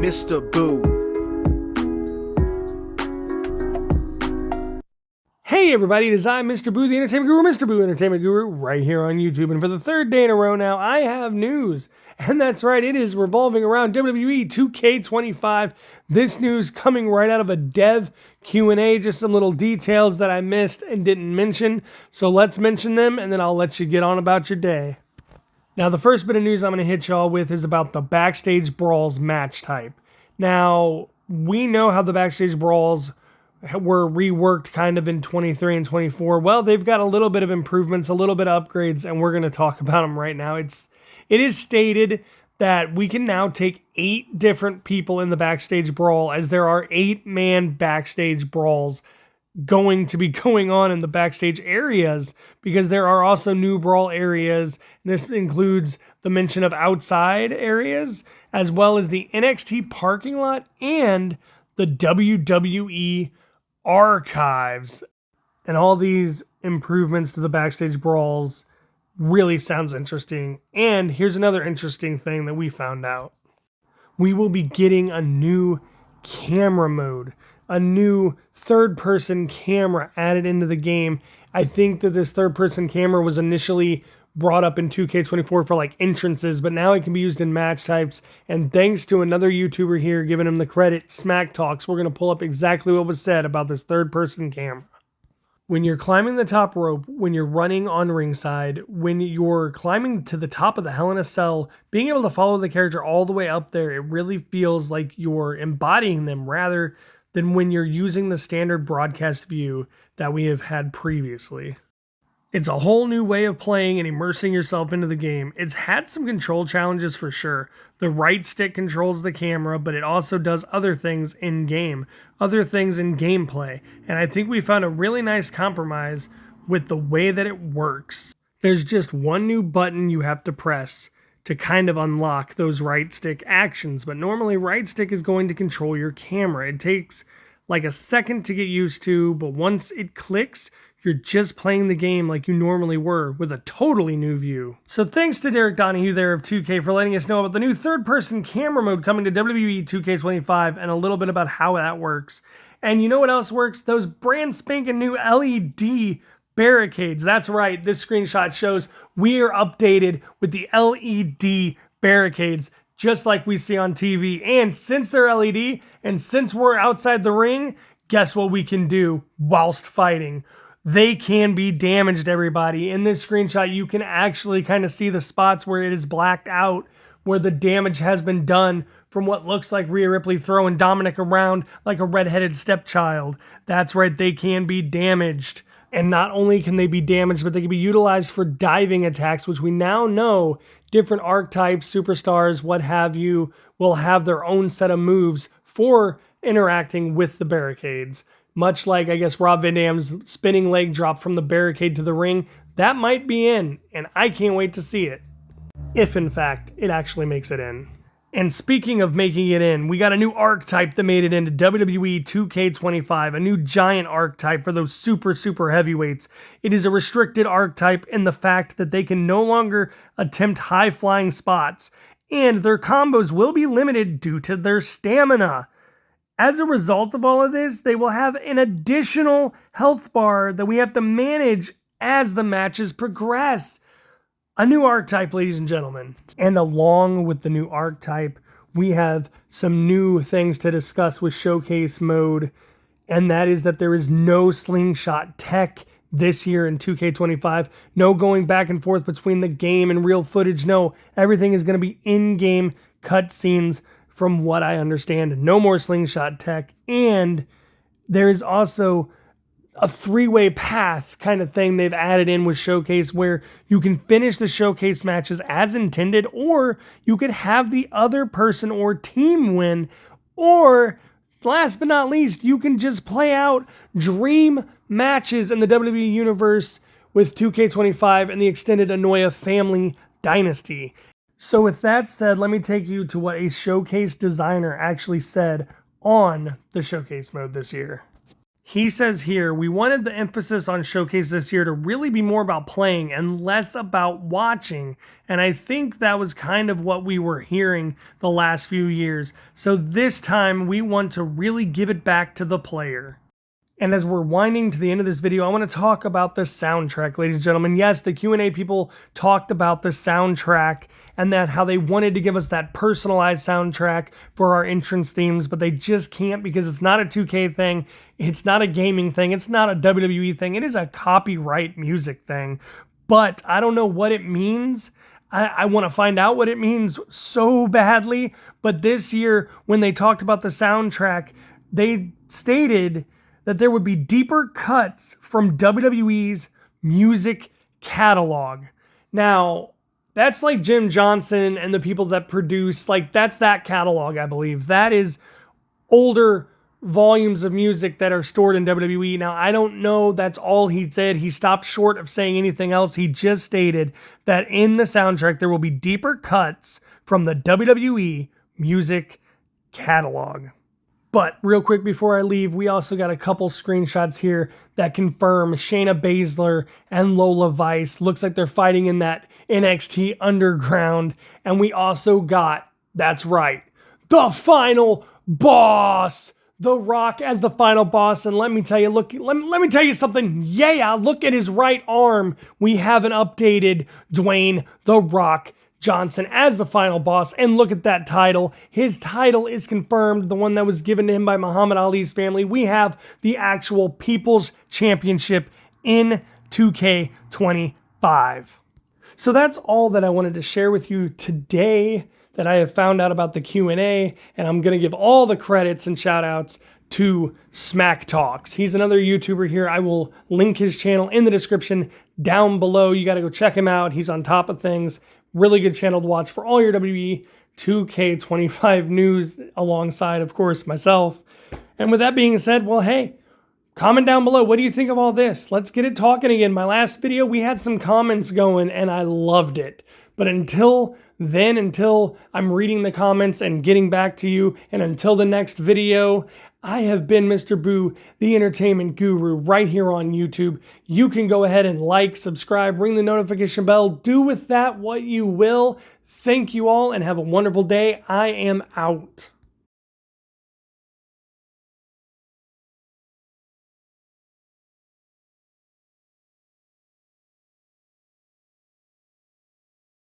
Mr. Boo. Hey everybody, it is I, Mr. Boo, the Entertainment Guru, Mr. Boo, Entertainment Guru, right here on YouTube. And for the third day in a row now, I have news. And that's right, it is revolving around WWE 2K25. This news coming right out of a dev Q&A, just some little details that I missed and didn't mention. So let's mention them, and then I'll let you get on about your day. Now, the first bit of news I'm going to hit y'all with is about the Backstage Brawls match type. Now, we know how the Backstage Brawls were reworked kind of in 23 and 24. Well, they've got a little bit of improvements, a little bit of upgrades, and we're going to talk about them right now. It is stated that we can now take 8 different people in the Backstage Brawl, as there are 8-man Backstage Brawls going to be going on in the backstage areas, because there are also new brawl areas. This includes the mention of outside areas, as well as the NXT parking lot and the WWE archives. And all these improvements to the Backstage Brawls really sounds interesting. And here's another interesting thing that we found out. We will be getting a new camera mode, a new third-person camera added into the game. I think that this third-person camera was initially brought up in 2K24 for like entrances, but now it can be used in match types. And thanks to another YouTuber here giving him the credit, smacktalks, we're going to pull up exactly what was said about this third-person camera. When you're climbing the top rope, when you're running on ringside, when you're climbing to the top of the Hell in a Cell, being able to follow the character all the way up there, it really feels like you're embodying them rather than when you're using the standard broadcast view that we have had previously. It's a whole new way of playing and immersing yourself into the game. It's had some control challenges for sure. The right stick controls the camera, but it also does other things in game, other things in gameplay. And I think we found a really nice compromise with the way that it works. There's just one new button you have to press to kind of unlock those right stick actions, but normally right stick is going to control your camera. It takes like a second to get used to, but once it clicks, you're just playing the game like you normally were with a totally new view. So thanks to Derek Donahue there of 2K for letting us know about the new third-person camera mode coming to WWE 2K25 and a little bit about how that works. And you know what else works? Those brand spanking new LED barricades. That's right, this screenshot shows we are updated with the LED barricades just like we see on TV. And since they're LED and since we're outside the ring, guess what we can do whilst fighting? They can be damaged, everybody. In this screenshot, you can actually kind of see the spots where it is blacked out, where the damage has been done from what looks like Rhea Ripley throwing Dominic around like a redheaded stepchild. That's right, they can be damaged. And not only can they be damaged, but they can be utilized for diving attacks, which we now know different archetypes, superstars, what have you, will have their own set of moves for interacting with the barricades. Much like, I guess, Rob Van Dam's spinning leg drop from the barricade to the ring, that might be in, and I can't wait to see it. If, in fact, it actually makes it in. And speaking of making it in, we got a new archetype that made it into WWE 2K25, a new giant archetype for those super heavyweights. It is a restricted archetype in the fact that they can no longer attempt high-flying spots, and their combos will be limited due to their stamina. As a result of all of this, they will have an additional health bar that we have to manage as the matches progress. A new archetype, ladies and gentlemen. And along with the new archetype, we have some new things to discuss with Showcase Mode, and that is that there is no slingshot tech this year in 2K25. No going back and forth between the game and real footage. No, everything is going to be in-game cutscenes. From what I understand, no more slingshot tech, and there is also a 3-way path kind of thing they've added in with Showcase, where you can finish the Showcase matches as intended, or you could have the other person or team win, or last but not least, you can just play out dream matches in the WWE Universe with 2K25 and the extended Anoya family dynasty. So with that said, let me take you to what a Showcase designer actually said on the Showcase mode this year. He says here, we wanted the emphasis on Showcase this year to really be more about playing and less about watching. And I think that was kind of what we were hearing the last few years. So this time we want to really give it back to the player. And as we're winding to the end of this video, I want to talk about the soundtrack, ladies and gentlemen. Yes, the Q&A people talked about the soundtrack and that how they wanted to give us that personalized soundtrack for our entrance themes, but they just can't because it's not a 2K thing. It's not a gaming thing. It's not a WWE thing. It is a copyright music thing. But I don't know what it means. I want to find out what it means so badly. But this year, when they talked about the soundtrack, they stated that there would be deeper cuts from WWE's music catalog. Now, that's like Jim Johnson and the people that produce, like that's that catalog, I believe. That is older volumes of music that are stored in WWE. Now, I don't know, that's all he said. He stopped short of saying anything else. He just stated that in the soundtrack, there will be deeper cuts from the WWE music catalog. But real quick before I leave, we also got a couple screenshots here that confirm Shayna Baszler and Lola Vice. Looks like they're fighting in that NXT Underground. And we also got, that's right, the final boss. The Rock as the final boss. And let me tell you, look, let me tell you something. Yeah, look at his right arm. We have an updated Dwayne The Rock Johnson as the final boss, and look at that title. His title is confirmed, the one that was given to him by Muhammad Ali's family. We have the actual People's Championship in 2K25. So that's all that I wanted to share with you today that I have found out about the Q&A, and I'm going to give all the credits and shout outs to smacktalks. He's another YouTuber here. I will link his channel in the description down below. You got to go check him out. He's on top of things. Really good channel to watch for all your WWE 2K25 news alongside, of course, myself. And with that being said, well, hey, comment down below. What do you think of all this? Let's get it talking again. My last video, we had some comments going and I loved it. But until then, until I'm reading the comments and getting back to you, and until the next video, I have been Mr. Boo, the entertainment guru, right here on YouTube. You can go ahead and like, subscribe, ring the notification bell. Do with that what you will. Thank you all and have a wonderful day. I am out.